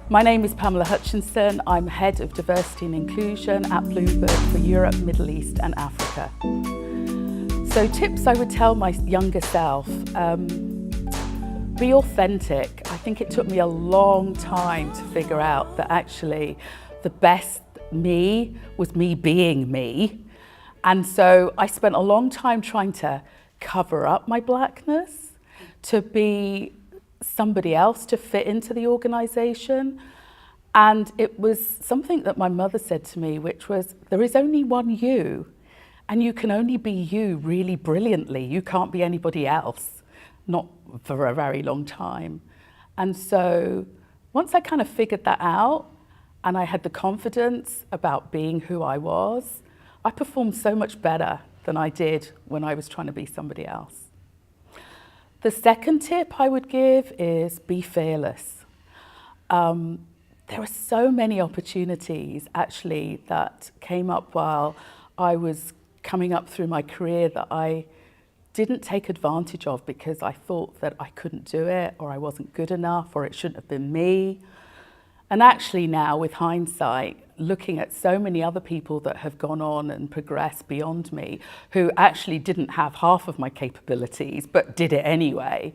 My name is Pamela Hutchinson. I'm Head of Diversity and Inclusion at Bloomberg for Europe, Middle East and Africa. So tips I would tell my younger self, be authentic. I think it took me a long time to figure out that actually the best me was me being me. And so I spent a long time trying to cover up my blackness, to be somebody else, to fit into the organisation. And it was something that my mother said to me, which was, there is only one you, and you can only be you really brilliantly. You can't be anybody else, not for a very long time. And so once I kind of figured that out, and I had the confidence about being who I was, I performed so much better than I did when I was trying to be somebody else. The second tip I would give is be fearless. There were so many opportunities actually that came up while I was coming up through my career that I didn't take advantage of because I thought that I couldn't do it, or I wasn't good enough, or it shouldn't have been me. And actually now, with hindsight, looking at so many other people that have gone on and progressed beyond me, who actually didn't have half of my capabilities, but did it anyway,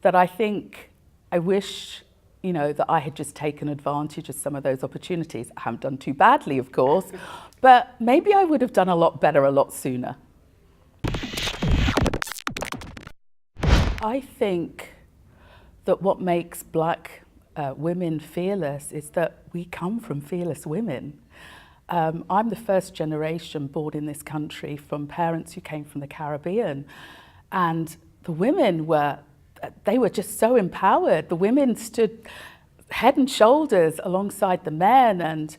that I think I wish, that I had just taken advantage of some of those opportunities. I haven't done too badly, of course, but maybe I would have done a lot better a lot sooner. I think that what makes Black women fearless is that we come from fearless women. I'm the first generation born in this country from parents who came from the Caribbean, and the women were just so empowered. The women stood head and shoulders alongside the men, and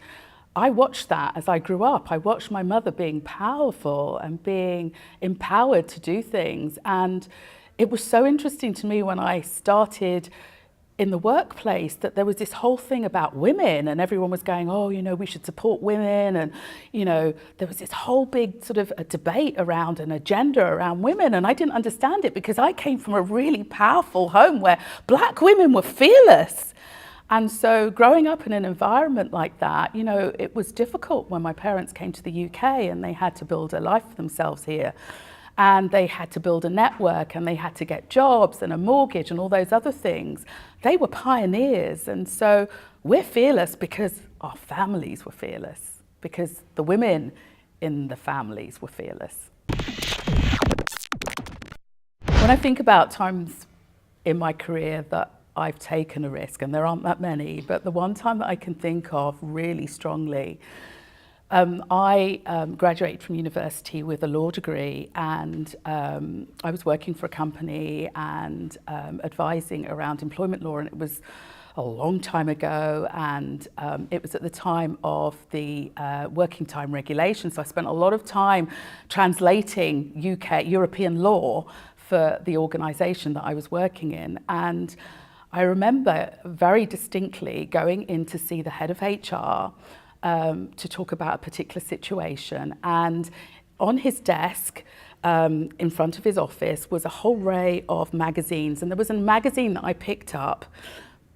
I watched that as I grew up. I watched my mother being powerful and being empowered to do things, and it was so interesting to me when I started in the workplace that there was this whole thing about women, and everyone was going, oh, we should support women. And, there was this whole big sort of a debate around an agenda around women. And I didn't understand it because I came from a really powerful home where Black women were fearless. And so growing up in an environment like that, it was difficult when my parents came to the UK and they had to build a life for themselves here. And they had to build a network, and they had to get jobs and a mortgage and all those other things. They were pioneers. And so we're fearless because our families were fearless, because the women in the families were fearless. When I think about times in my career that I've taken a risk, and there aren't that many, but the one time that I can think of really strongly, I graduated from university with a law degree, and I was working for a company and advising around employment law, and it was a long time ago, and it was at the time of the working time regulations. So I spent a lot of time translating European law for the organisation that I was working in. And I remember very distinctly going in to see the head of HR to talk about a particular situation, and on his desk in front of his office was a whole array of magazines, and there was a magazine that I picked up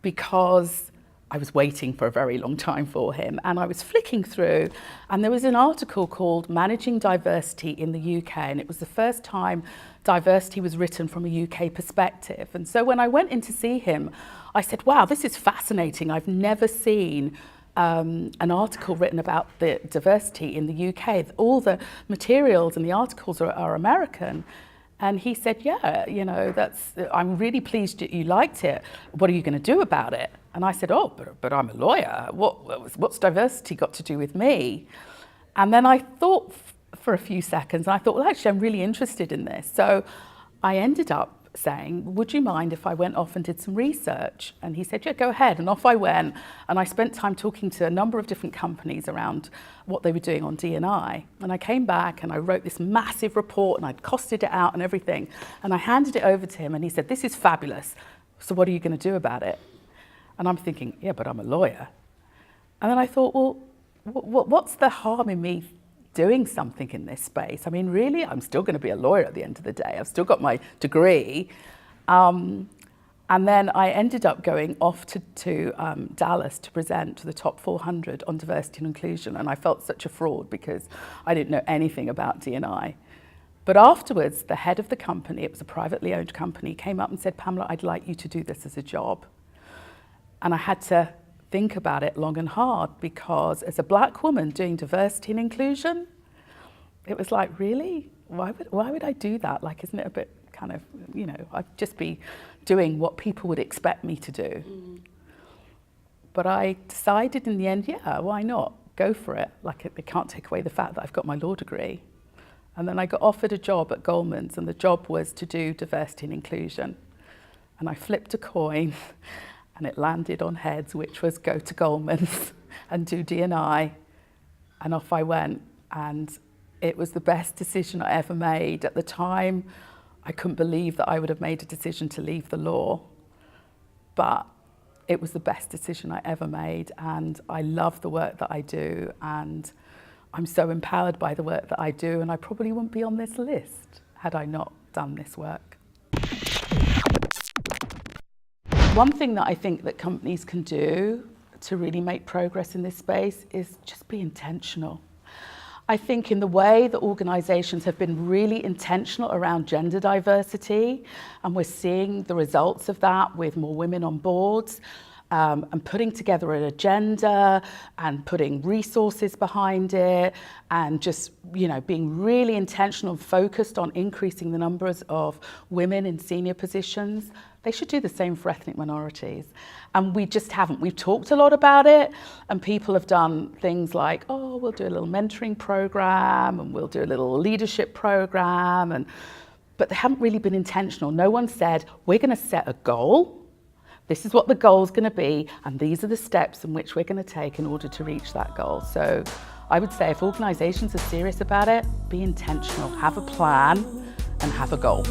because I was waiting for a very long time for him, and I was flicking through, and there was an article called Managing Diversity in the UK, and it was the first time diversity was written from a UK perspective. And so when I went in to see him, I said, wow, this is fascinating. I've never seen an article written about the diversity in the UK. All the materials and the articles are American. And he said, yeah, I'm really pleased that you liked it. What are you going to do about it? And I said, oh, but I'm a lawyer. What's diversity got to do with me? And then I thought for a few seconds, and I thought, well, actually, I'm really interested in this. So I ended up saying, would you mind if I went off and did some research? And he said, yeah, go ahead. And off I went. And I spent time talking to a number of different companies around what they were doing on D&I. And I came back and I wrote this massive report, and I'd costed it out and everything. And I handed it over to him, and he said, this is fabulous. So what are you going to do about it? And I'm thinking, yeah, but I'm a lawyer. And then I thought, well, what's the harm in me doing something in this space? I mean, really, I'm still going to be a lawyer at the end of the day. I've still got my degree. And then I ended up going off to Dallas to present to the top 400 on diversity and inclusion. And I felt such a fraud because I didn't know anything about D&I. But afterwards, the head of the company, it was a privately owned company, came up and said, Pamela, I'd like you to do this as a job. And I had to think about it long and hard, because as a black woman doing diversity and inclusion, it was like, really? Why would I do that? Like, isn't it a bit kind of, you know, I'd just be doing what people would expect me to do. But I decided in the end, yeah, why not? Go for it. Like, it can't take away the fact that I've got my law degree. And then I got offered a job at Goldman's, and the job was to do diversity and inclusion. And I flipped a coin and it landed on heads, which was go to Goldman's and do D&I. And off I went. And it was the best decision I ever made. At the time, I couldn't believe that I would have made a decision to leave the law, but it was the best decision I ever made, and I love the work that I do, and I'm so empowered by the work that I do, and I probably wouldn't be on this list had I not done this work. One thing that I think that companies can do to really make progress in this space is just be intentional. I think in the way that organisations have been really intentional around gender diversity, and we're seeing the results of that with more women on boards, and putting together an agenda and putting resources behind it, and just, you know, being really intentional and focused on increasing the numbers of women in senior positions. They should do the same for ethnic minorities. And we just haven't. We've talked a lot about it, and people have done things like, oh, we'll do a little mentoring program, and we'll do a little leadership program, but they haven't really been intentional. No one said, we're going to set a goal. This is what the goal's going to be, and these are the steps in which we're going to take in order to reach that goal. So I would say if organisations are serious about it, be intentional, have a plan, and have a goal.